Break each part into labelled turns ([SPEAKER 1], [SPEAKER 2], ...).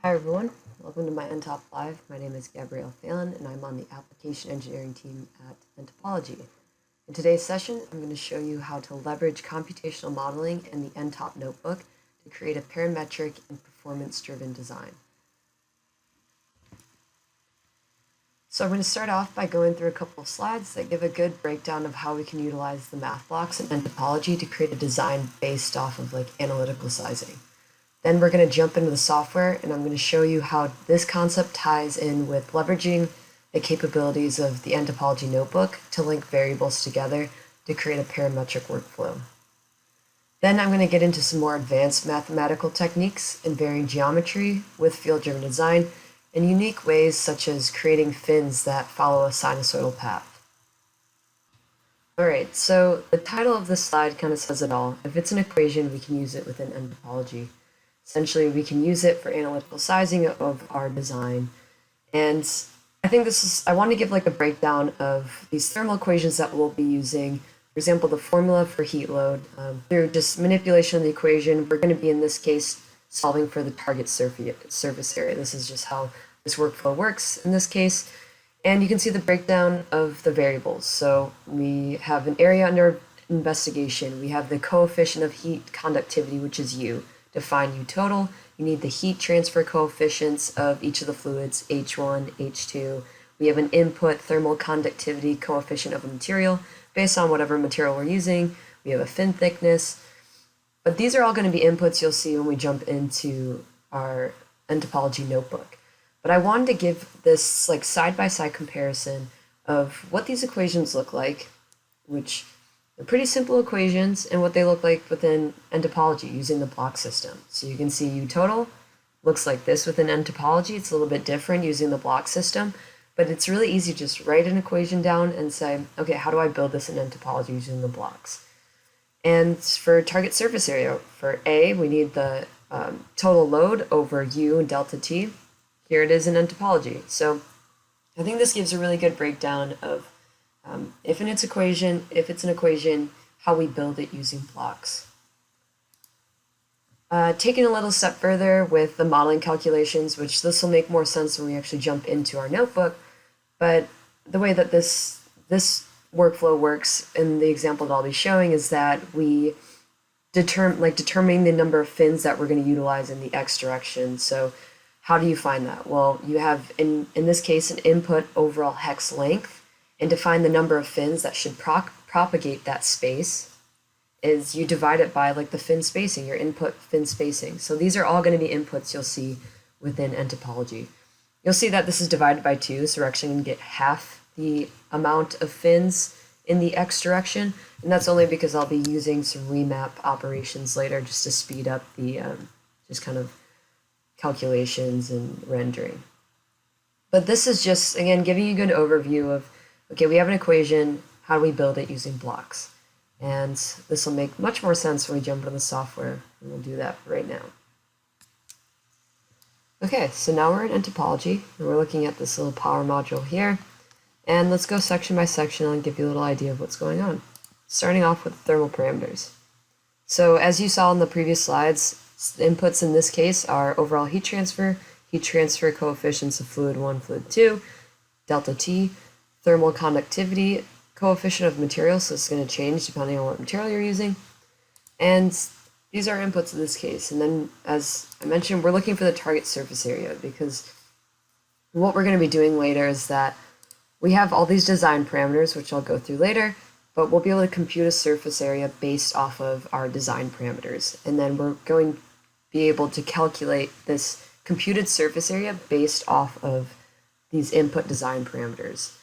[SPEAKER 1] Hi everyone, welcome to my nTop Live. My name is Gabrielle Thelen and I'm on the application engineering team at nTopology. In today's session, I'm going to show you how to leverage computational modeling in the nTop notebook to create a parametric and performance-driven design. So I'm going to start off by going through a couple of slides that give a good breakdown of how we can utilize the math blocks in nTopology to create a design based off of analytical sizing. Then we're going to jump into the software, and I'm going to show you how this concept ties in with leveraging the capabilities of the nTopology notebook to link variables together to create a parametric workflow. Then I'm going to get into some more advanced mathematical techniques in varying geometry with field-driven design in unique ways such as creating fins that follow a sinusoidal path. Alright, so the title of this slide kind of says it all. If it's an equation, we can use it within nTopology. Essentially, we can use it for analytical sizing of our design. And I think I want to give a breakdown of these thermal equations that we'll be using. For example, the formula for heat load. Through just manipulation of the equation, we're going to be, in this case, solving for the target surface area. This is just how this workflow works in this case. And you can see the breakdown of the variables. So we have an area under investigation. We have the coefficient of heat conductivity, which is U. To find U total, you need the heat transfer coefficients of each of the fluids, H1, H2. We have an input thermal conductivity coefficient of a material based on whatever material we're using. We have a fin thickness. But these are all going to be inputs you'll see when we jump into our nTopology notebook. But I wanted to give this side-by-side comparison of what these equations look like, which they're pretty simple equations, and what they look like within nTopology using the block system. So you can see U total looks like this within nTopology. It's a little bit different using the block system, but it's really easy to just write an equation down and say, okay, how do I build this in nTopology using the blocks? And for target surface area, for A, we need the total load over U and delta T. Here it is in nTopology. So I think this gives a really good breakdown of if it's an equation, how we build it using blocks. Taking a little step further with the modeling calculations, which this will make more sense when we actually jump into our notebook, but the way that this workflow works in the example that I'll be showing is that we determining the number of fins that we're going to utilize in the x direction. So how do you find that? Well, you have, in this case, an input overall hex length. And to find the number of fins that should propagate that space is you divide it by the fin spacing, your input fin spacing. So these are all going to be inputs you'll see within nTopology. You'll see that this is divided by 2, so we're actually going to get half the amount of fins in the x direction, and that's only because I'll be using some remap operations later just to speed up the just kind of calculations and rendering. But this is just, again, giving you a good overview of, okay, we have an equation, how do we build it using blocks? And this will make much more sense when we jump into the software, and we'll do that right now. Okay, so now we're in nTopology, and we're looking at this little power module here. And let's go section by section and give you a little idea of what's going on. Starting off with thermal parameters. So as you saw in the previous slides, the inputs in this case are overall heat transfer coefficients of fluid 1, fluid 2, delta T, thermal conductivity coefficient of material, so it's going to change depending on what material you're using. And these are inputs in this case. And then, as I mentioned, we're looking for the target surface area, because what we're going to be doing later is that we have all these design parameters, which I'll go through later, but we'll be able to compute a surface area based off of our design parameters. And then we're going to be able to calculate this computed surface area based off of these input design parameters.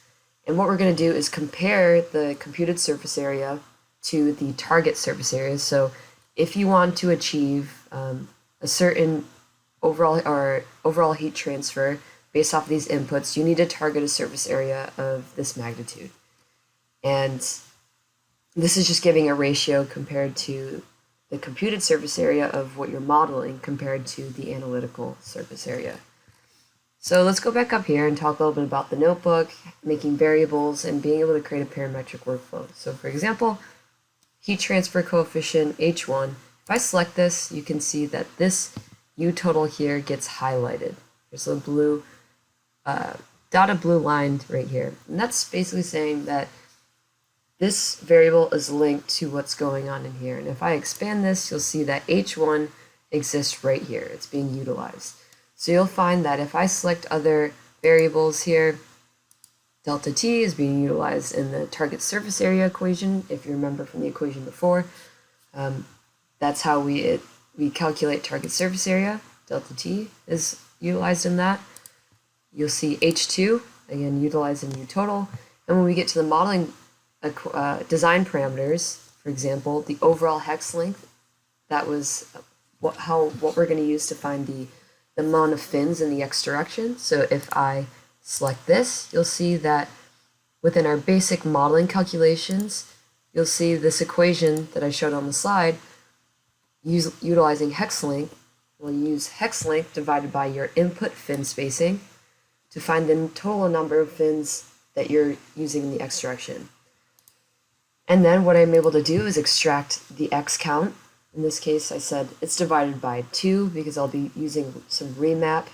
[SPEAKER 1] And what we're going to do is compare the computed surface area to the target surface area. So if you want to achieve a certain overall heat transfer based off of these inputs, you need to target a surface area of this magnitude. And this is just giving a ratio compared to the computed surface area of what you're modeling compared to the analytical surface area. So let's go back up here and talk a little bit about the notebook, making variables, and being able to create a parametric workflow. So for example, heat transfer coefficient H1. If I select this, you can see that this utotal here gets highlighted. There's a blue, dotted blue line right here. And that's basically saying that this variable is linked to what's going on in here. And if I expand this, you'll see that h1 exists right here. It's being utilized. So you'll find that if I select other variables here, delta t is being utilized in the target surface area equation. If you remember from the equation before, that's how we calculate target surface area. Delta t is utilized in that. You'll see h2, again, utilized in utotal. And when we get to the modeling design parameters, for example, the overall hex length, that was what we're going to use to find the amount of fins in the x direction. So if I select this, you'll see that within our basic modeling calculations, you'll see this equation that I showed on the slide, utilizing hex length. We'll use hex length divided by your input fin spacing to find the total number of fins that you're using in the x direction. And then what I'm able to do is extract the x count. In this case, I said it's divided by 2 because I'll be using some remap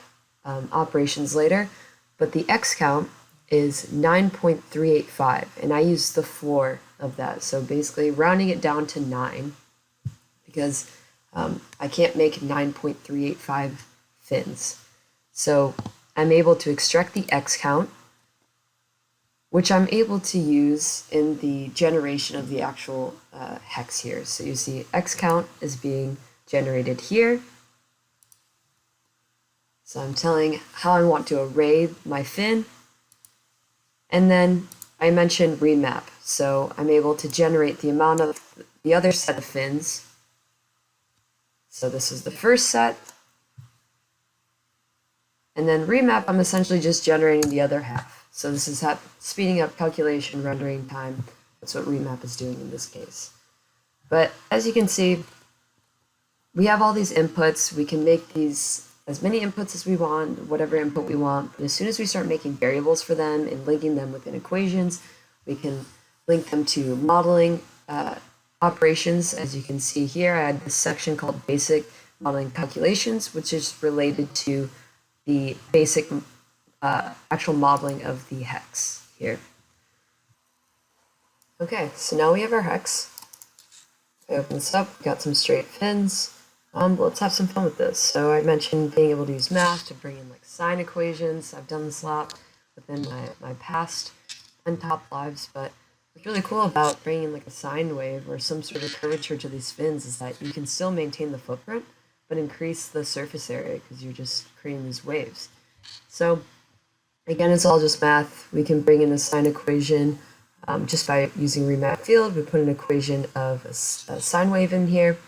[SPEAKER 1] operations later. But the x count is 9.385, and I use the floor of that. So basically rounding it down to 9 because I can't make 9.385 fins. So I'm able to extract the x count, which I'm able to use in the generation of the actual hex here. So you see x count is being generated here. So I'm telling how I want to array my fin. And then I mentioned remap. So I'm able to generate the amount of the other set of fins. So this is the first set. And then remap, I'm essentially just generating the other half. So this is speeding up calculation rendering time. That's what remap is doing in this case. But as you can see, we have all these inputs. We can make these as many inputs as we want, whatever input we want. But as soon as we start making variables for them and linking them within equations, we can link them to modeling operations. As you can see here, I had this section called basic modeling calculations, which is related to the basic actual modeling of the hex here. Okay, so now we have our hex. I open this up, we got some straight fins. But let's have some fun with this. So I mentioned being able to use math to bring in like sine equations. I've done this a lot within my past nTop lives, but what's really cool about bringing in like a sine wave or some sort of curvature to these fins is that you can still maintain the footprint, but increase the surface area because you're just creating these waves. So again, it's all just math. We can bring in a sine equation just by using remap field. We put an equation of a sine wave in here.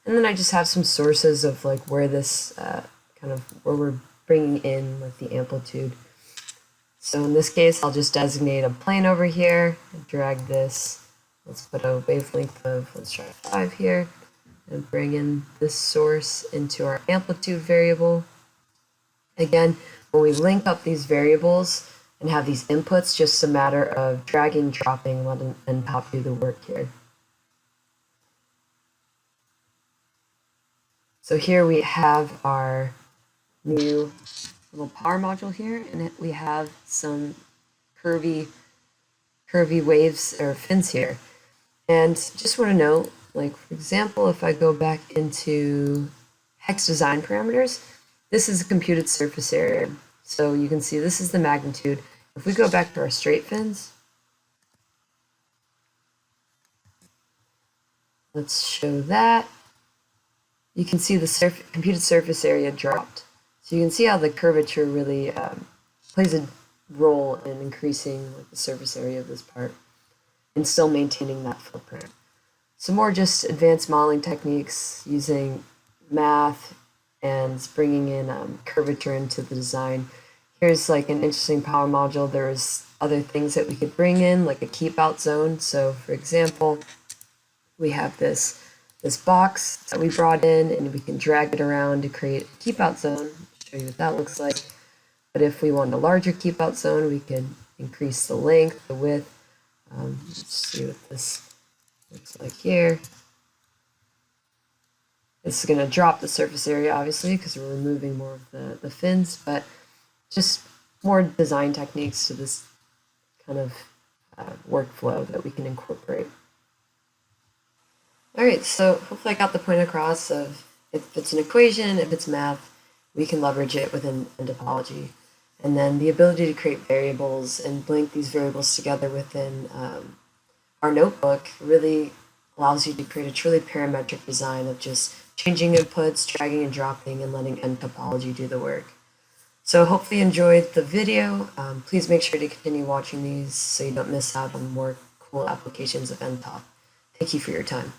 [SPEAKER 1] And then I just have some sources of like where this where we're bringing in like the amplitude. So in this case, I'll just designate a plane over here, drag this. Let's put a wavelength of, let's try 5 here, and bring in this source into our amplitude variable. Again, when we link up these variables and have these inputs, just a matter of dragging, dropping, letting nTop do the work here. So here we have our new little power module here, and we have some curvy waves or fins here. And just want to note, like for example, if I go back into hex design parameters, this is a computed surface area. So you can see this is the magnitude. If we go back to our straight fins, let's show that. You can see the computed surface area dropped. So you can see how the curvature really plays a role in increasing like, the surface area of this part and still maintaining that footprint. Some more just advanced modeling techniques using math and bringing in curvature into the design. Here's like an interesting power module. There's other things that we could bring in, like a keep out zone. So for example, we have this box that we brought in, and we can drag it around to create a keep out zone. I'll show you what that looks like. But if we want a larger keep out zone, we can increase the length, the width. Let's see what this looks like here. It's going to drop the surface area, obviously, because we're removing more of the fins, but just more design techniques to this kind of workflow that we can incorporate. All right, so hopefully I got the point across of if it's an equation, if it's math, we can leverage it within nTopology. And then the ability to create variables and link these variables together within our notebook really allows you to create a truly parametric design of just changing inputs, dragging and dropping, and letting nTopology do the work. So hopefully you enjoyed the video. Please make sure to continue watching these so you don't miss out on more cool applications of nTop. Thank you for your time.